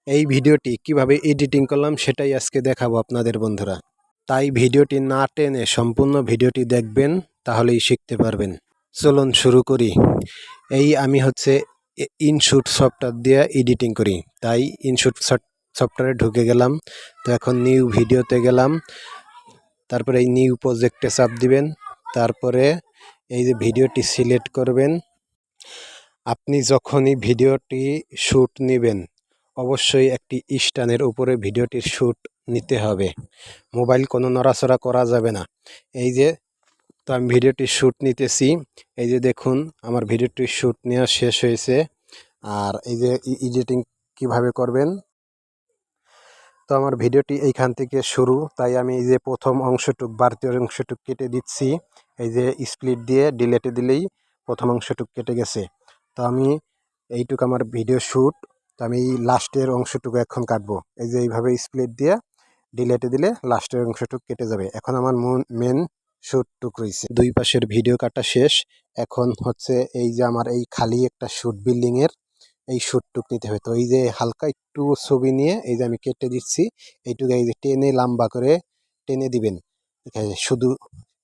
এই ভিডিওটি কিভাবে এডিটিং করলাম সেটাই আজকে দেখাবো আপনাদের বন্ধুরা। তাই ভিডিওটি না টেনে সম্পূর্ণ ভিডিওটি দেখবেন, তাহলেই শিখতে পারবেন। চলুন শুরু করি। আমি হচ্ছে ইনশুট সফটওয়্যার দিয়ে এডিটিং করি, তাই ইনশুট সফটওয়্যারে ঢুকে গেলাম। তো এখন নিউ ভিডিওতে গেলাম, তারপরে এই নিউ প্রজেক্টে চাপ দিবেন, তারপরে এই যে ভিডিওটি সিলেক্ট করবেন। আপনি যখনই ভিডিওটি শ্যুট নেবেন, অবশ্যই একটি স্ট্যান্ডের উপরে ভিডিওটির শ্যুট নিতে হবে। মোবাইল কোনো নড়াচড়া করা যাবে না। তো আমি ভিডিওটির শ্যুট নিতেছি। এই যে দেখুন, আমার ভিডিওটির শ্যুট নেওয়া শেষ হয়েছে। আর এই যে এডিটিং কিভাবে করবেন, তো আমার ভিডিওটি এইখান থেকে শুরু, তাই আমি এই যে প্রথম অংশটুক বাড়তি অংশটুক কেটে দিচ্ছি। এই যে স্প্লিট দিয়ে ডিলেটে দিলেই প্রথম অংশটুক কেটে গেছে। তো আমি এইটুকু আমার ভিডিও শ্যুট, তো আমি এই লাস্টের অংশটুকু এখন কাটবো। এই যে এইভাবে স্প্লিট দিয়ে ডিলেটে দিলে লাস্টের অংশটুকু কেটে যাবে। এখন আমার মেন শ্যুটটুক রয়েছে। দুই পাশের ভিডিও কাটা শেষ। এখন হচ্ছে এই যে আমার এই খালি একটা শ্যুট বিল্ডিংয়ের এই শ্যুটটুক নিতে হবে। তো এই যে হালকা একটু ছবি নিয়ে এই যে আমি কেটে দিচ্ছি। এইটুকু এই যে টেনে লম্বা করে টেনে দিবেন। শুধু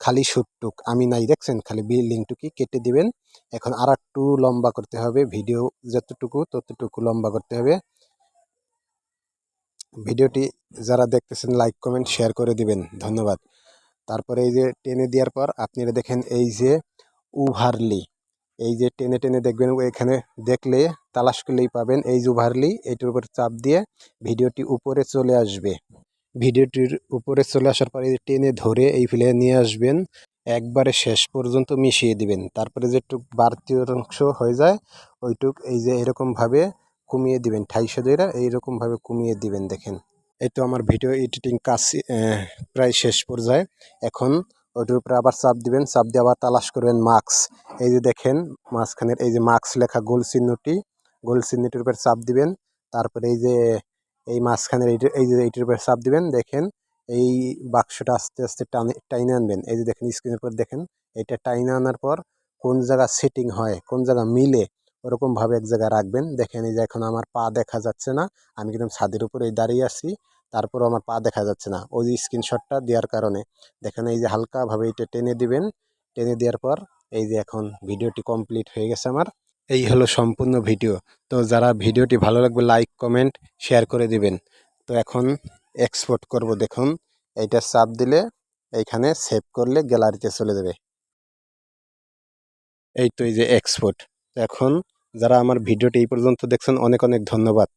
খালি শ্যুটটুক আমি নাই, দেখছেন, খালি বিল্ডিংটুকুই কেটে দিবেন। এখন আর একটু লম্বা করতে হবে, ভিডিও যতটুকু ততটুকু লম্বা করতে হবে। ভিডিওটি যারা দেখতেছেন লাইক কমেন্ট শেয়ার করে দিবেন, ধন্যবাদ। তারপরে এই যে টেনে দেওয়ার পর আপনারা দেখেন এই যে ওভারলি, এই যে টেনে টেনে দেখবেন, এখানে দেখলে তালাশ করলেই পাবেন এই যে ওভারলি। এইটার উপর চাপ দিয়ে ভিডিওটি উপরে চলে আসবে। ভিডিওটির উপরে চলে আসার পরে এই যে টেনে ধরে এই ফিলে নিয়ে আসবেন, একবারে শেষ পর্যন্ত মিশিয়ে দিবেন। তারপরে যেটুক বাড়তি অংশ হয়ে যায় ওইটুক এই যে এরকমভাবে কমিয়ে দিবেন, ঠাইশো ধরে এইরকমভাবে কমিয়ে দিবেন। দেখেন, এই তো আমার ভিডিও এডিটিং কাজ প্রায় শেষ পর্যায়ে। এখন ওইটার উপরে আবার চাপ দিবেন, চাপ দিয়ে আবার তালাশ করবেন মার্কস। এই যে দেখেন মাঝখানের এই যে মার্কস লেখা গোল চিহ্নটির উপরে চাপ দিবেন। তারপরে এই যে এই মাঝখানের এই যে এইটির উপরে চাপ দিবেন। দেখেন এই বাক্সটা আস্তে আস্তে টাইনে আনবেন। এই যে দেখেন স্ক্রিনের উপর দেখেন, এটা টাইনে আনার পর কোন জায়গা সেটিং হয়, কোন জায়গা মিলে, ওরকমভাবে এক জায়গায় রাখবেন। দেখেন এই যে এখন আমার পা দেখা যাচ্ছে না, আমি কিন্তু ছাদের উপরে দাঁড়িয়ে আছি, তারপরও আমার পা দেখা যাচ্ছে না ওই যে স্ক্রিনশটটা দেওয়ার কারণে। দেখেন এই যে হালকাভাবে এটা টেনে দিবেন, টেনে দেওয়ার পর এই যে এখন ভিডিওটি কমপ্লিট হয়ে গেছে আমার। এই হলো সম্পূর্ণ ভিডিও। তো যারা ভিডিওটি ভালো লাগবে লাইক কমেন্ট শেয়ার করে দিবেন। তো এখন এক্সপোর্ট করব। দেখুন এইটা চাপ দিলে এইখানে সেভ করলে গ্যালারিতে চলে যাবে। এই তো এই যে এক্সপোর্ট। এখন যারা আমার ভিডিওটি এই পর্যন্ত দেখছেন অনেক অনেক ধন্যবাদ।